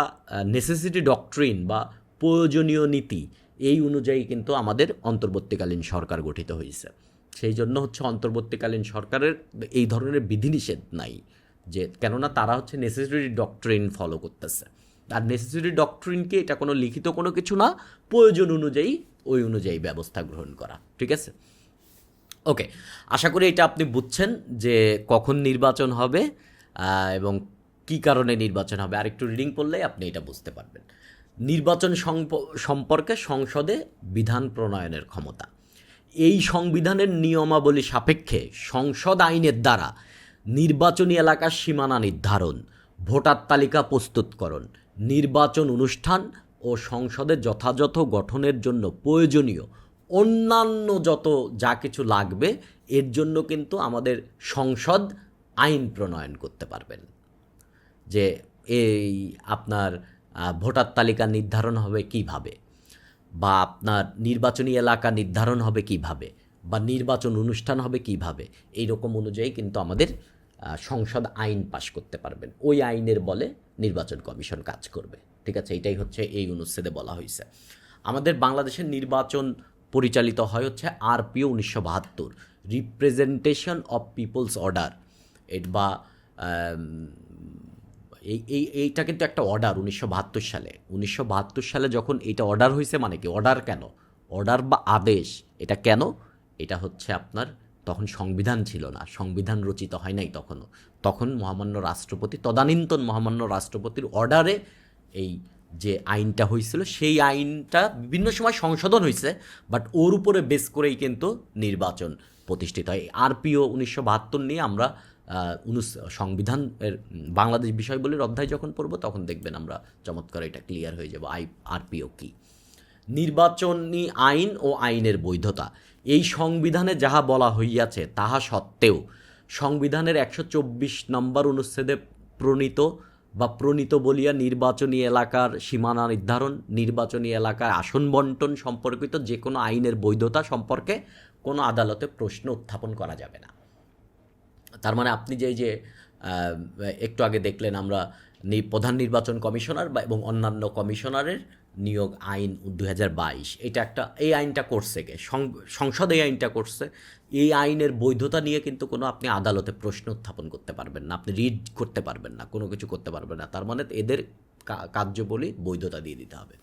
নেসেসিটি ডক্ট্রিন বা প্রয়োজনীয় নীতি, এই অনুযায়ী কিন্তু আমাদের অন্তর্বর্তীকালীন সরকার গঠিত হয়েছে। সেই জন্য হচ্ছে অন্তর্বর্তীকালীন সরকারের এই ধরনের বিধিনিষেধ নাই, যে কেননা তারা হচ্ছে নেসেসিটি ডক্ট্রিন ফলো করতেছে। আর নেসেসিটি ডক্ট্রিনকে এটা কোনো লিখিত কোনো কিছু না, প্রয়োজন অনুযায়ী ওই অনুযায়ী ব্যবস্থা গ্রহণ করা, ঠিক আছে। ওকে, আশা করি এটা আপনি বুঝছেন যে কখন নির্বাচন হবে এবং কি কারণে নির্বাচন হবে। আরেকটু রিডিং পড়লেই আপনি এটা বুঝতে পারবেন। নির্বাচন সম্পর্কে সংসদে বিধান প্রণয়নের ক্ষমতা। এই সংবিধানের নিয়মাবলী সাপেক্ষে সংসদ আইনের দ্বারা নির্বাচনী এলাকার সীমানা নির্ধারণ, ভোটার তালিকা প্রস্তুতকরণ, নির্বাচন অনুষ্ঠান ও সংসদের যথাযথ গঠনের জন্য প্রয়োজনীয় অন্যান্য যা কিছু লাগবে, এর জন্য কিন্তু আমাদের সংসদ আইন প্রণয়ন করতে পারবেন। যে এই আপনার ভোটার তালিকা নির্ধারণ হবে কিভাবে, বা আপনার নির্বাচনী এলাকা নির্ধারণ হবে কিভাবে, বা নির্বাচন অনুষ্ঠান হবে কিভাবে, এই রকম অনুযায়ী কিন্তু আমাদের সংসদ আইন পাশ করতে পারবেন। ওই আইনের বলে নির্বাচন কমিশন কাজ করবে, ঠিক আছে। এটাই হচ্ছে এই অনুচ্ছেদে বলা হয়েছে। আমাদের বাংলাদেশের নির্বাচন পরিচালিত হয় হচ্ছে RPO 1972, representation of peoples order, বা এইটা কিন্তু একটা অর্ডার 1972 সালে যখন এইটা অর্ডার হয়েছে, মানে কি অর্ডার কেন, অর্ডার বা আদেশ, এটা কেন, এটা হচ্ছে আপনার তখন সংবিধান ছিল না, সংবিধান রচিত হয় নাই তখন মহামান্য রাষ্ট্রপতি, তদানীন্তন মহামান্য রাষ্ট্রপতির অর্ডারে এই যে আইনটা হয়েছিল, সেই আইনটা বিভিন্ন সময় সংশোধন হয়েছে, বাট ওর উপরে বেস করেই কিন্তু নির্বাচন প্রতিষ্ঠিত হয়। আরপিও 1972 নিয়ে আমরা সংবিধানের বাংলাদেশ বিষয়বলির অধ্যায় যখন পড়ব তখন দেখবেন আমরা চমৎকার এটা ক্লিয়ার হয়ে যাব আরপিও কী। নির্বাচনী আইন ও আইনের বৈধতা। এই সংবিধানে যাহা বলা হইয়াছে তাহা সত্ত্বেও সংবিধানের 124 নম্বর অনুচ্ছেদে প্রণীত বলিয়া নির্বাচনী এলাকার সীমানা নির্ধারণ, নির্বাচনী এলাকার আসন বন্টন সম্পর্কিত যে কোনো আইনের বৈধতা সম্পর্কে কোনো আদালতে প্রশ্ন উত্থাপন করা যাবে না। তার মানে আপনি যে একটু আগে দেখলেন আমরা প্রধান নির্বাচন কমিশনার এবং অন্যান্য কমিশনারের নিয়োগ আইন 2022, এই আইনটা করছে সংসদ এই আইনটা করছে। এই আইনের বৈধতা নিয়ে কিন্তু কোনো আপনি আদালতে প্রশ্ন উত্থাপন করতে পারবেন না, আপনি রিড করতে পারবেন না, কোনো কিছু করতে পারবেন না। তার মানে এদের কার্যবলী বৈধতা দিয়ে দিতে হবে।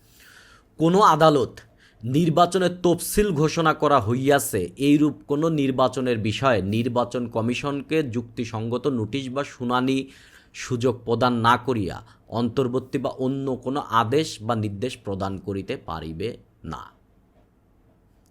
কোনো আদালত নির্বাচনের তফসিল ঘোষণা করা হইয়াছে এইরূপ কোনো নির্বাচনের বিষয়ে নির্বাচন কমিশনকে যুক্তিসঙ্গত নোটিশ বা শুনানি সুযোগ প্রদান না করিয়া অন্তর্বর্তী বা অন্য কোনো আদেশ বা নির্দেশ প্রদান করিতে পারিবে না।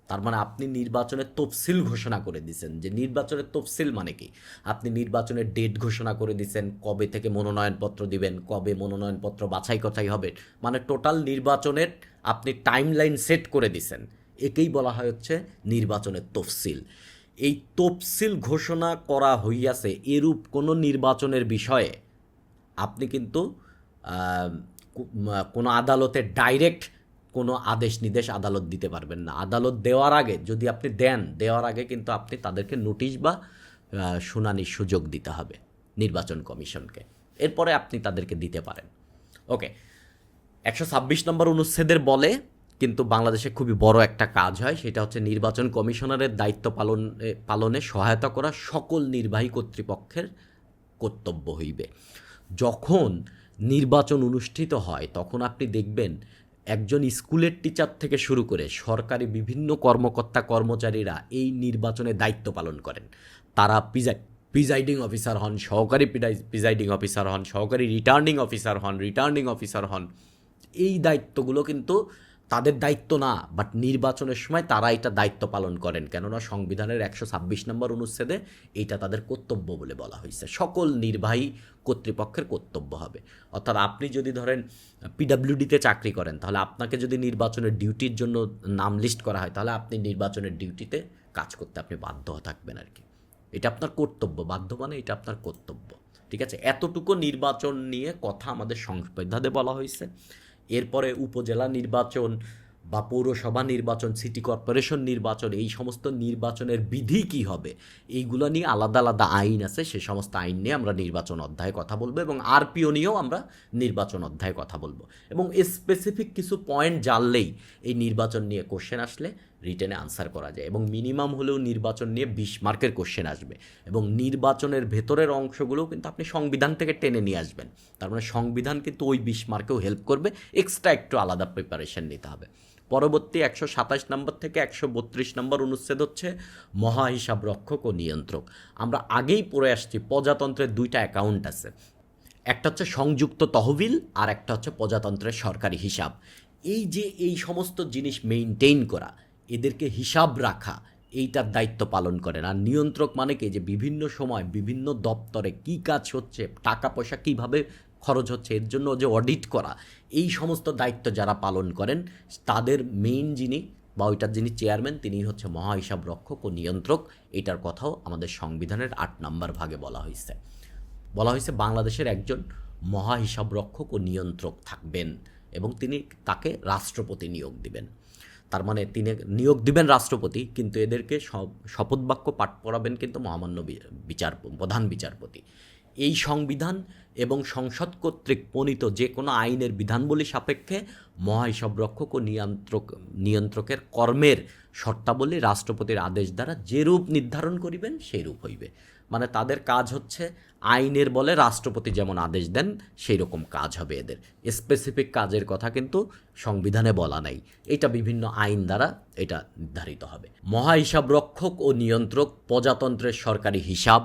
তার মানে আপনি নির্বাচনের তফসিল ঘোষণা করে দিয়েছেন। যে নির্বাচনের তফসিল মানে কি, আপনি নির্বাচনের ডেট ঘোষণা করে দিয়েছেন, কবে থেকে মনোনয়নপত্র দিবেন, কবে মনোনয়নপত্র বাছাই কথাই হবে, মানে টোটাল নির্বাচনের আপনি টাইমলাইন সেট করে দিয়েছেন। একেই বলা হয় হচ্ছে নির্বাচনের তফসিল। এই তফসিল ঘোষণা করা হইয়াছে এরূপ কোনো নির্বাচনের বিষয়ে আপনি কিন্তু কোনো আদালতে ডাইরেক্ট কোনো আদেশ নির্দেশ আদালত দিতে পারবেন না। আদালত দেওয়ার আগে যদি আপনি দেওয়ার আগে কিন্তু আপনি তাদেরকে নোটিশ বা শুনানির সুযোগ দিতে হবে নির্বাচন কমিশনকে, এরপরে আপনি তাদেরকে দিতে পারেন। ওকে, 126 নম্বর অনুচ্ছেদের বলে কিন্তু বাংলাদেশে খুবই বড় একটা কাজ হয়, সেটা হচ্ছে নির্বাচন কমিশনারের দায়িত্ব পালনে সহায়তা করা সকল নির্বাহী কর্তৃপক্ষের কর্তব্য হইবে। যখন নির্বাচন অনুষ্ঠিত হয় তখন আপনি দেখবেন একজন স্কুলের টিচার থেকে শুরু করে সরকারি বিভিন্ন কর্মকর্তা কর্মচারীরা এই নির্বাচনে দায়িত্ব পালন করেন। তারা প্রিজাইডিং অফিসার হন, সহকারী প্রিজাইডিং অফিসার হন, সহকারী রিটার্নিং অফিসার হন। এই দায়িত্বগুলো কিন্তু তাদের দায়িত্ব না, বাট নির্বাচনের সময় তারা এটা দায়িত্ব পালন করেন, কেননা সংবিধানের 126 নম্বর অনুচ্ছেদে এইটা তাদের কর্তব্য বলে বলা হয়েছে। সকল নির্বাহী কর্তৃপক্ষের কর্তব্য হবে। অর্থাৎ আপনি যদি ধরেন পিডাব্লিউডিতে চাকরি করেন, তাহলে আপনাকে যদি নির্বাচনের ডিউটির জন্য নাম লিস্ট করা হয়, তাহলে আপনি নির্বাচনের ডিউটিতে কাজ করতে আপনি বাধ্য থাকবেন আর কি। এটা আপনার কর্তব্য, বাধ্য মানে এটা আপনার কর্তব্য। ঠিক আছে, এতটুকু নির্বাচন নিয়ে কথা আমাদের সংবিধানে বলা হয়েছে। এরপরে উপজেলা নির্বাচন বা পৌরসভা নির্বাচন, সিটি কর্পোরেশন নির্বাচন, এই সমস্ত নির্বাচনের বিধি কী হবে এইগুলো নিয়ে আলাদা আলাদা আইন আছে। সে সমস্ত আইন নিয়ে আমরা নির্বাচন অধ্যায়ে কথা বলবো এবং আরপিও নিয়েও আমরা নির্বাচন অধ্যায়ে কথা বলবো। এবং স্পেসিফিক কিছু পয়েন্ট জানলেই এই নির্বাচন নিয়ে কোশ্চেন আসলে রিটেনে আনসার করা যায়। এবং মিনিমাম হলেও নির্বাচন নিয়ে 20 মার্কের কোশ্চেন আসবে। এবং নির্বাচনের ভেতরের অংশগুলোও কিন্তু আপনি সংবিধান থেকে টেনে নিয়ে আসবেন। তার মানে সংবিধান কিন্তু ওই 20 মার্কেও হেল্প করবে, এক্সট্রা একটু আলাদা প্রিপারেশন নিতে হবে। পরবর্তী 127 নম্বর থেকে 132 নম্বর অনুচ্ছেদ হচ্ছে মহা হিসাব রক্ষক ও নিয়ন্ত্রক। আমরা আগেই পড়ে আসছি প্রজাতন্ত্রের দুইটা অ্যাকাউন্ট আছে, একটা হচ্ছে সংযুক্ত তহবিল আর একটা হচ্ছে প্রজাতন্ত্রের সরকারি হিসাব। এই সমস্ত জিনিস মেইনটেইন করা, এদেরকে হিসাব রাখা, এইটার দায়িত্ব পালন করেন। আর নিয়ন্ত্রক মানে কি, যে বিভিন্ন সময় বিভিন্ন দপ্তরে কী কাজ হচ্ছে, টাকা পয়সা কীভাবে খরচ হচ্ছে, এর জন্য যে অডিট করা, এই সমস্ত দায়িত্ব যারা পালন করেন তাদের মেইন যিনি বা ওইটার যিনি চেয়ারম্যান তিনি হচ্ছে মহা হিসাব রক্ষক ও নিয়ন্ত্রক। এটার কথাও আমাদের সংবিধানের 8 নম্বর ভাগে বলা হয়েছে বাংলাদেশের একজন মহা হিসাব রক্ষক ও নিয়ন্ত্রক থাকবেন এবং তাকে রাষ্ট্রপতি নিয়োগ দিবেন। তার মানে তিনি নিয়োগ দিবেন রাষ্ট্রপতি, কিন্তু এদেরকে শপথ বাক্য পাঠ পড়াবেন কিন্তু মহামান্য প্রধান বিচারপতি। এই সংবিধান এবং সংসদ কর্তৃক প্রণীত যে কোনো আইনের বিধানবলী সাপেক্ষে মহা হিসাব রক্ষক ও নিয়ন্ত্রকের কর্মের শর্তাবলী রাষ্ট্রপতির আদেশ দ্বারা যেরূপ নির্ধারণ করিবেন সেই রূপ হইবে। মানে তাদের কাজ হচ্ছে আইনের বলে রাষ্ট্রপতি যেমন আদেশ দেন সেই রকম কাজ হবে এদের। স্পেসিফিক কাজের কথা কিন্তু সংবিধানে বলা নাই, এটা বিভিন্ন আইন দ্বারা এটা নির্ধারিত হবে। মহা হিসাব রক্ষক ও নিয়ন্ত্রক প্রজাতন্ত্রের সরকারি হিসাব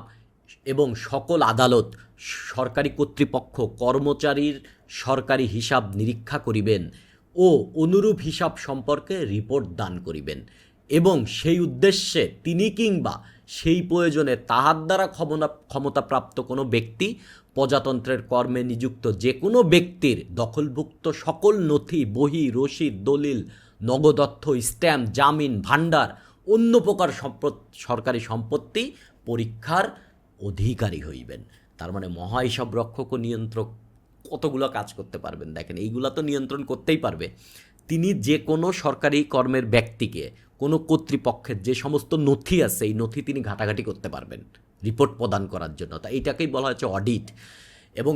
এবং সকল আদালত, সরকারি কর্তৃপক্ষ, কর্মচারীর সরকারি হিসাব নিরীক্ষা করিবেন ও অনুরূপ হিসাব সম্পর্কে রিপোর্ট দান করিবেন। এবং সেই উদ্দেশ্যে তিনি কিংবা সেই প্রয়োজনে তাহার দ্বারা ক্ষমতাপ্রাপ্ত কোনো ব্যক্তি প্রজাতন্ত্রের কর্মে নিযুক্ত যে কোনো ব্যক্তির দখলভুক্ত সকল নথি, বহি, রসিদ, দলিল, নগদর্থ, স্ট্যাম্প, জামিন, ভাণ্ডার, অন্য প্রকার সরকারি সম্পত্তি পরীক্ষার অধিকারী হইবেন। তার মানে মহা হিসাব রক্ষক ও নিয়ন্ত্রক কতগুলো কাজ করতে পারবেন দেখেন। এইগুলা তো নিয়ন্ত্রণ করতেই পারবে। তিনি যে কোনো সরকারি কর্মের ব্যক্তিকে, কোনো কর্তৃপক্ষের যে সমস্ত নথি আছে এই নথি তিনি ঘাটাঘাটি করতে পারবেন রিপোর্ট প্রদান করার জন্য। তা এইটাকেই বলা হচ্ছে অডিট। এবং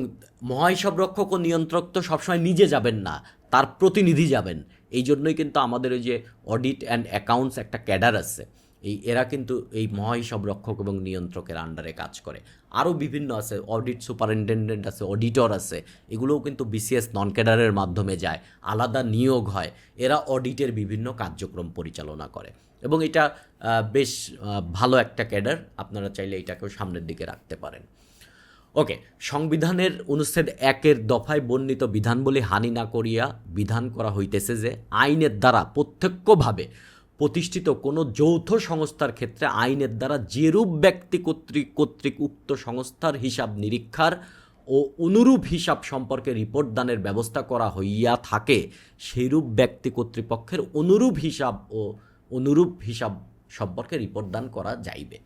মহাহিসাব রক্ষক ও নিয়ন্ত্রক তো সবসময় নিজে যাবেন না, তার প্রতিনিধি যাবেন। এই জন্যই কিন্তু আমাদের ওই যে অডিট অ্যান্ড অ্যাকাউন্টস একটা ক্যাডার আছে, এরা কিন্তু এই মহাহিসাব রক্ষক এবং নিয়ন্ত্রকের আন্ডারে কাজ করে। আরও বিভিন্ন আছে, অডিট সুপারিনটেনডেন্ট আছে, অডিটর আছে, এগুলোও কিন্তু বিসিএস নন ক্যাডারের মাধ্যমে যায়, আলাদা নিয়োগ হয়। এরা অডিটের বিভিন্ন কার্যক্রম পরিচালনা করে এবং এটা বেশ ভালো একটা ক্যাডার। আপনারা চাইলে এটাকেও সামনের দিকে রাখতে পারেন। ওকে, সংবিধানের অনুচ্ছেদ 1 দফায় বর্ণিত বিধানবলী হানি না করিয়া বিধান করা হইতেছে যে আইনের দ্বারা প্রত্যক্ষভাবে প্রতিষ্ঠিত কোনো যৌথ সংস্থার ক্ষেত্রে আইনের দ্বারা যেরূপ ব্যক্তি কর্তৃক উক্ত সংস্থার হিসাব নিরীক্ষার ও অনুরূপ হিসাব সম্পর্কে রিপোর্ট দানের ব্যবস্থা করা হইয়া থাকে, সেইরূপ ব্যক্তি কর্তৃপক্ষের অনুরূপ হিসাব সম্পর্কে রিপোর্ট দান করা যাইবে।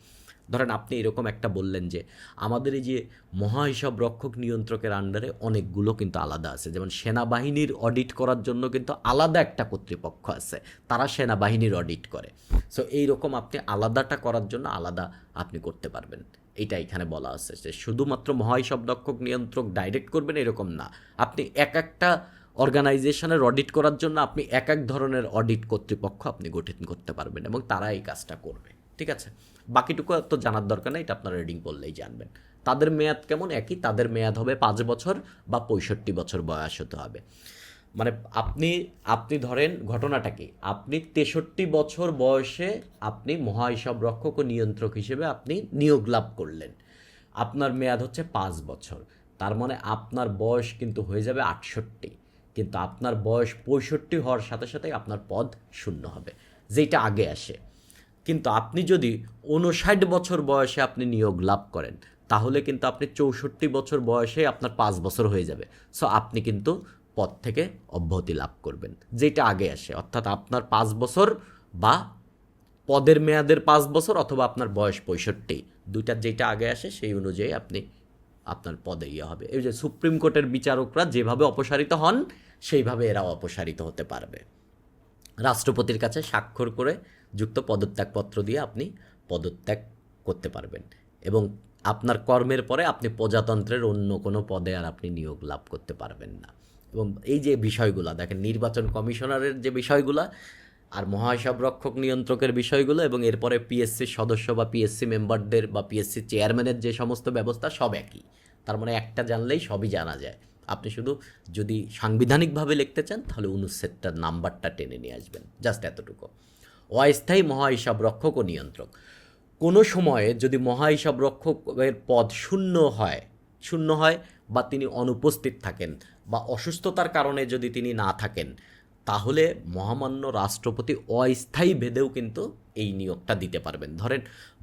ধরেন আপনি এরকম একটা বললেন যে আমাদের এই যে মহাহিসাব রক্ষক নিয়ন্ত্রকের আন্ডারে অনেকগুলো কিন্তু আলাদা আছে, যেমন সেনাবাহিনীর অডিট করার জন্য কিন্তু আলাদা একটা কর্তৃপক্ষ আছে, তারা সেনাবাহিনীর অডিট করে। সো এইরকম আপনি আলাদাটা করার জন্য আলাদা আপনি করতে পারবেন। এইটা এখানে বলা আছে যে শুধুমাত্র মহাহিসাব রক্ষক নিয়ন্ত্রক ডাইরেক্ট করবেন এরকম না, আপনি একটা অর্গানাইজেশনের অডিট করার জন্য আপনি এক ধরনের অডিট কর্তৃপক্ষ আপনি গঠন করতে পারবেন এবং তারা এই কাজটা করবে। ঠিক আছে, বাকিটুকু তো জানার দরকার নেই, এটা আপনারা রিডিং পড়লেই জানবেন। তাদের মেয়াদ কেমন? একই, তাদের মেয়াদ হবে 5 বছর বা 65 বছর বয়স হতে হবে। মানে আপনি ধরেন ঘটনাটা কি, আপনি 63 বছর বয়সে আপনি মহাহিসাব রক্ষক ও নিয়ন্ত্রক হিসেবে আপনি নিয়োগ লাভ করলেন, আপনার মেয়াদ হচ্ছে 5 বছর। তার মানে আপনার বয়স কিন্তু হয়ে যাবে 68, কিন্তু আপনার বয়স 65 হওয়ার সাথে সাথে আপনার পদ শূন্য হবে, যেটা আগে আসে। কিন্তু আপনি যদি 59 বছর বয়সে আপনি নিয়োগ লাভ করেন, তাহলে কিন্তু আপনি 64 বছর বয়সে আপনার 5 বছর হয়ে যাবে। সো আপনি কিন্তু পদ থেকে অব্যাহতি লাভ করবেন, যেটা আগে আসে। অর্থাৎ আপনার 5 বছর বা পদের মেয়াদের 5 বছর অথবা আপনার বয়স 65, দুইটার যেটা আগে আসে সেই অনুযায়ী আপনি আপনার পদে হবে। এই যে সুপ্রিম কোর্টের বিচারকরা যেভাবে অপসারিত হন সেইভাবে এরাও অপসারিত হতে পারবে। রাষ্ট্রপতির কাছে স্বাক্ষর করে যুক্ত পদত্যাগপত্র দিয়ে আপনি পদত্যাগ করতে পারবেন এবং আপনার কর্মের পরে আপনি প্রজাতন্ত্রের অন্য কোনো পদে আর আপনি নিয়োগ লাভ করতে পারবেন না। এবং এই যে বিষয়গুলো দেখেন, নির্বাচন কমিশনারের যে বিষয়গুলো আর মহাহিসাব রক্ষক নিয়ন্ত্রকের বিষয়গুলো এবং এরপরে পিএসসির সদস্য বা পিএসসি মেম্বারদের বা পিএসসি চেয়ারম্যানের যে সমস্ত ব্যবস্থা সব একই। তার মানে একটা জানলেই সবই জানা যায়। আপনি শুধু যদি সাংবিধানিকভাবে লিখতে চান তাহলে অনুচ্ছেদটার নাম্বারটা টেনে নিয়ে আসবেন, জাস্ট এতটুকু। অস্থায়ী মহাহিসাব রক্ষক ও নিয়ন্ত্রক, কোনো সময়ে যদি মহাহিসাব রক্ষকের পদ শূন্য হয় বা তিনি অনুপস্থিত থাকেন বা অসুস্থতার কারণে যদি তিনি না থাকেন, তাহলে মহামান্য রাষ্ট্রপতি অস্থায়ী ভেদেও কিন্তু এই নিয়োগটা দিতে পারবেন। ধরেন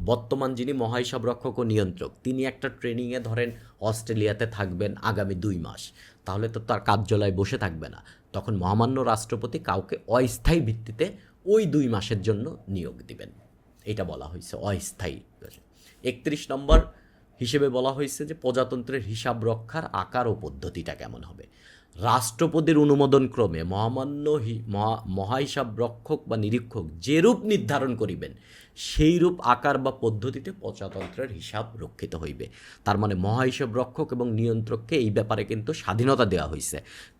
বর্তমান যিনি মহাহিসাব রক্ষক ও নিয়ন্ত্রক, তিনি একটা ট্রেনিংয়ে ধরেন অস্ট্রেলিয়াতে থাকবেন আগামী 2 মাস, তাহলে তো তার কার্যালয়ে বসে থাকবে না, তখন মহামান্য রাষ্ট্রপতি কাউকে অস্থায়ী ভিত্তিতে ওই 2 মাসের জন্য নিয়োগ দিবেন। এটা বলা হয়েছে অস্থায়ী। 31 নম্বর হিসেবে বলা হয়েছে যে প্রজাতন্ত্রের হিসাব রক্ষার আকার ও পদ্ধতিটা কেমন হবে। রাষ্ট্রপতির অনুমোদন ক্রমে মহাহিসাব রক্ষক বা নিরীক্ষক যেরূপ নির্ধারণ করিবেন সেইরূপ আকার বা পদ্ধতিতে প্রজাতন্ত্রের হিসাব রক্ষিত হইবে। তার মানে মহাহিসাব রক্ষক এবং নিয়ন্ত্রককে এই ব্যাপারে কিন্তু স্বাধীনতা দেওয়া হয়েছে।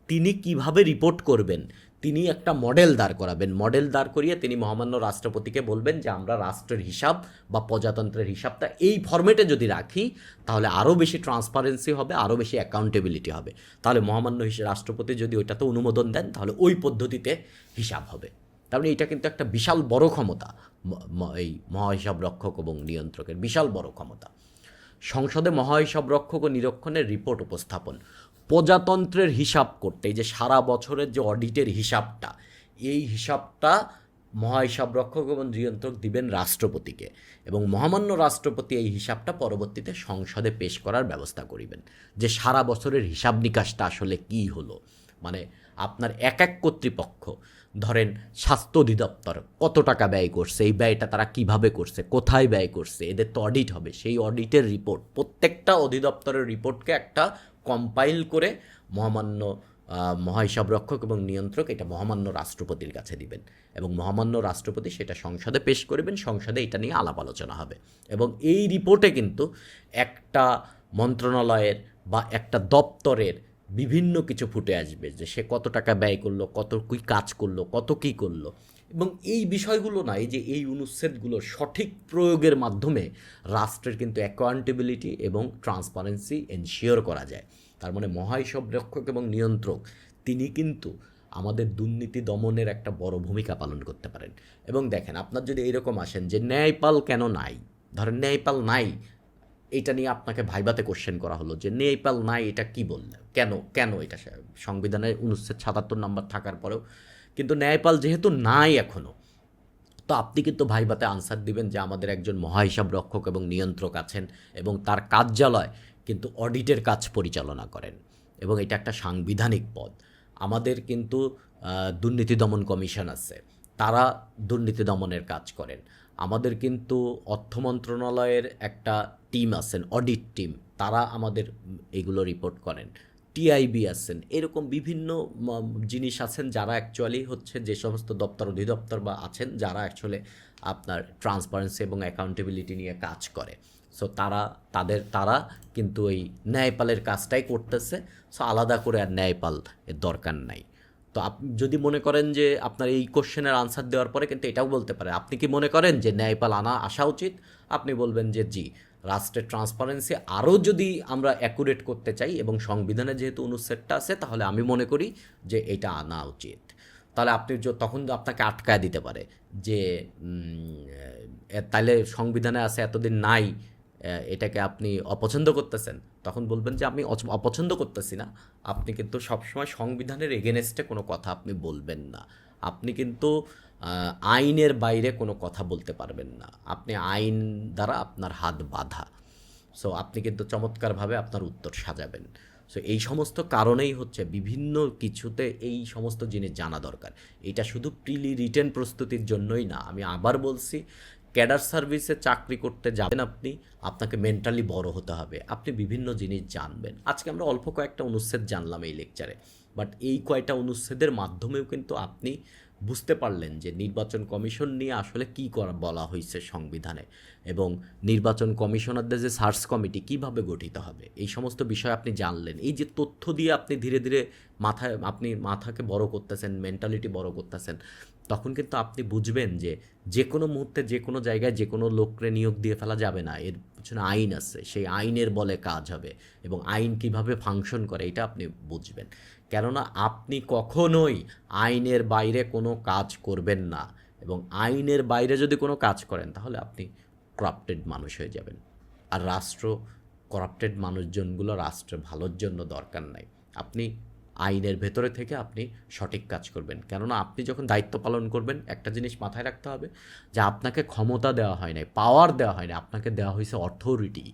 তিনি কিভাবে রিপোর্ট করবেন, তিনি একটা মডেল দাঁড় করাবেন, মডেল দাঁড় করিয়ে তিনি মহামান্য রাষ্ট্রপতিকে বলবেন যে আমরা রাষ্ট্রের হিসাব বা প্রজাতন্ত্রের হিসাবটা এই ফরম্যাটে যদি রাখি তাহলে আরও বেশি ট্রান্সপারেন্সি হবে, আরও বেশি অ্যাকাউন্টেবিলিটি হবে। তাহলে মহামান্য রাষ্ট্রপতি যদি ওইটাতে অনুমোদন দেন তাহলে ওই পদ্ধতিতে হিসাব হবে। তার মানে এটা কিন্তু একটা বিশাল বড় ক্ষমতা, এই মহাহিসাব রক্ষক এবং নিয়ন্ত্রকের বিশাল বড় ক্ষমতা। সংসদে মহাহিসাব রক্ষক ও নিরীক্ষণের রিপোর্ট উপস্থাপন, প্রজাতন্ত্রের হিসাব করতে, এই যে সারা বছরের যে অডিটের হিসাবটা, এই হিসাবটা মহাহিসাবরক্ষক এবং নিয়ন্ত্রক দিবেন রাষ্ট্রপতিকে, এবং মহামান্য রাষ্ট্রপতি এই হিসাবটা পরবর্তীতে সংসদে পেশ করার ব্যবস্থা করিবেন, যে সারা বছরের হিসাব নিকাশটা আসলে কী হলো। মানে আপনার এক এক কর্তৃপক্ষ, ধরেন স্বাস্থ্য অধিদপ্তর কত টাকা ব্যয় করছে, এই ব্যয়টা তারা কিভাবে করছে, কোথায় ব্যয় করছে, এদের তো অডিট হবে, সেই অডিটের রিপোর্ট প্রত্যেকটা অধিদপ্তরের রিপোর্টকে একটা কম্পাইল করে মহামান্য মহাহিসাবরক্ষক এবং নিয়ন্ত্রক এটা মহামান্য রাষ্ট্রপতির কাছে দিবেন, এবং মহামান্য রাষ্ট্রপতি সেটা সংসদে পেশ করবেন, সংসদে এটা নিয়ে আলাপ আলোচনা হবে, এবং এই রিপোর্টে কিন্তু একটা মন্ত্রণালয়ের বা একটা দপ্তরের বিভিন্ন কিছু ফুটে আসবে, যে সে কত টাকা ব্যয় করলো, কত কী কাজ করলো, কত কী করলো, এবং এই বিষয়গুলো নাই যে এই অনুচ্ছেদগুলো সঠিক প্রয়োগের মাধ্যমে রাষ্ট্রের কিন্তু অ্যাকাউন্টেবিলিটি এবং ট্রান্সপারেন্সি এনশিওর করা যায়। তার মানে মহাহিসাবরক্ষক এবং নিয়ন্ত্রক তিনি কিন্তু আমাদের দুর্নীতি দমনের একটা বড় ভূমিকা পালন করতে পারেন। এবং দেখেন, আপনার যদি এইরকম আসেন যে ন্যায়পাল কেন নাই, ধরেন ন্যায়পাল নাই, এটা নিয়ে আপনাকে ভাইবাতে কোশ্চেন করা হলো যে ন্যায়পাল নাই, এটা কি বললে, কেন কেন এটা সংবিধানের অনুচ্ছেদ ৭৭ নম্বর থাকার পরেও কিন্তু ন্যায়পাল যেহেতু নাই এখনও, তো আপনি কিন্তু ভাইবাতে আনসার দিবেন যে আমাদের একজন মহাহিসাবরক্ষক এবং নিয়ন্ত্রক আছেন, এবং তার কার্যালয় কিন্তু অডিটের কাজ পরিচালনা করেন, এবং এটা একটা সাংবিধানিক পদ। আমাদের কিন্তু দুর্নীতি দমন কমিশন আছে, তারা দুর্নীতি দমনের কাজ করেন। আমাদের কিন্তু অর্থ মন্ত্রণালয়ের একটা টিম আছেন, অডিট টিম, তারা আমাদের এগুলো রিপোর্ট করেন। টিআইবি আছেন, এরকম বিভিন্ন জিনিস আছেন যারা অ্যাকচুয়ালি হচ্ছে যে সমস্ত দপ্তর অধিদপ্তর বা আছেন যারা অ্যাকচুয়ালি আপনার ট্রান্সপারেন্সি এবং অ্যাকাউন্টেবিলিটি নিয়ে কাজ করে। সো তারা কিন্তু এই ন্যায়পালের কাজটাই করতেছে। সো আলাদা করে আর ন্যায়পাল এর দরকার নাই। তো আপনি যদি মনে করেন যে আপনার এই কোশ্চেনের আনসার দেওয়ার পরে কিন্তু এটাও বলতে পারে, আপনি কি মনে করেন যে ন্যায়পাল আসা উচিত? আপনি বলবেন যে জি, রাষ্ট্রের ট্রান্সপারেন্সি আরও যদি আমরা অ্যাকুরেট করতে চাই এবং সংবিধানে যেহেতু অনুচ্ছেদটা আছে, তাহলে আমি মনে করি যে এটা আনা উচিত। তাহলে আপনি তখন আপনাকে আটকায় দিতে পারে যে তাহলে সংবিধানে আছে এতদিন নাই, এটাকে আপনি অপছন্দ করতেছেন। তখন বলবেন যে আমি অপছন্দ করতেছি না, আপনি কিন্তু সবসময় সংবিধানের এগেনস্টে কোনো কথা আপনি বলবেন না। আপনি কিন্তু আইনের বাইরে কোনো কথা বলতে পারবেন না, আপনি আইন দ্বারা আপনার হাত বাঁধা। সো আপনি কিন্তু চমৎকারভাবে আপনার উত্তর সাজাবেন। সো এই সমস্ত কারণেই হচ্ছে বিভিন্ন কিছুতে এই সমস্ত জিনিস জানা দরকার। এটা শুধু প্রিলি রিটেন প্রস্তুতির জন্যই না, আমি আবার বলছি, ক্যাডার সার্ভিসে চাকরি করতে যাবেন আপনি, আপনাকে মেন্টালি বড় হতে হবে, আপনি বিভিন্ন জিনিস জানবেন। আজকে আমরা অল্প কয়েকটা অনুচ্ছেদ জানলাম এই লেকচারে, বাট এই কয়টা অনুচ্ছেদের মাধ্যমেও কিন্তু আপনি বুঝতে পারলেন যে নির্বাচন কমিশন নিয়ে আসলে কী বলা হয়েছে সংবিধানে, এবং নির্বাচন কমিশনারদের যে সার্চ কমিটি কীভাবে গঠিত হবে, এই সমস্ত বিষয় আপনি জানলেন। এই যে তথ্য দিয়ে আপনি ধীরে ধীরে আপনি মাথাকে বড় করতেছেন, মেন্টালিটি বড় করতেছেন, তখন কিন্তু আপনি বুঝবেন যে যে কোনো মুহূর্তে যে কোনো জায়গায় যে কোনো লোককে নিয়োগ দিয়ে ফেলা যাবে না, এর পিছনে আইন আছে, সেই আইনের বলে কাজ হবে, এবং আইন কিভাবে ফাংশন করে এটা আপনি বুঝবেন। কেননা আপনি কখনোই আইনের বাইরে কোনো কাজ করবেন না, এবং আইনের বাইরে যদি কোনো কাজ করেন তাহলে আপনি করাপ্টেড মানুষ হয়ে যাবেন। আর রাষ্ট্র করাপ্টেড মানুষজনগুলো রাষ্ট্রের ভালোর জন্য দরকার নাই। আপনি আইনের ভেতরে থেকে আপনি সঠিক কাজ করবেন, কেননা আপনি যখন দায়িত্ব পালন করবেন, একটা জিনিস মাথায় রাখতে হবে যে আপনাকে ক্ষমতা দেওয়া হয় নাই, পাওয়ার দেওয়া হয় না, আপনাকে দেওয়া হয়েছে অথরিটি।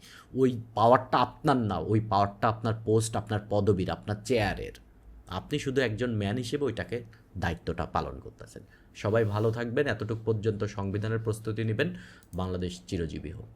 ওই পাওয়ারটা আপনার না, ওই পাওয়ারটা আপনার পোস্ট, আপনার পদবীর, আপনার চেয়ারের। আপনি শুধু একজন ম্যান হিসেবে ওইটাকে দায়িত্বটা পালন করতেছেন। সবাই ভালো থাকবেন, এতটুকু পর্যন্ত সংবিধানের প্রস্তুতি নেবেন। বাংলাদেশ চিরজীবী হোক।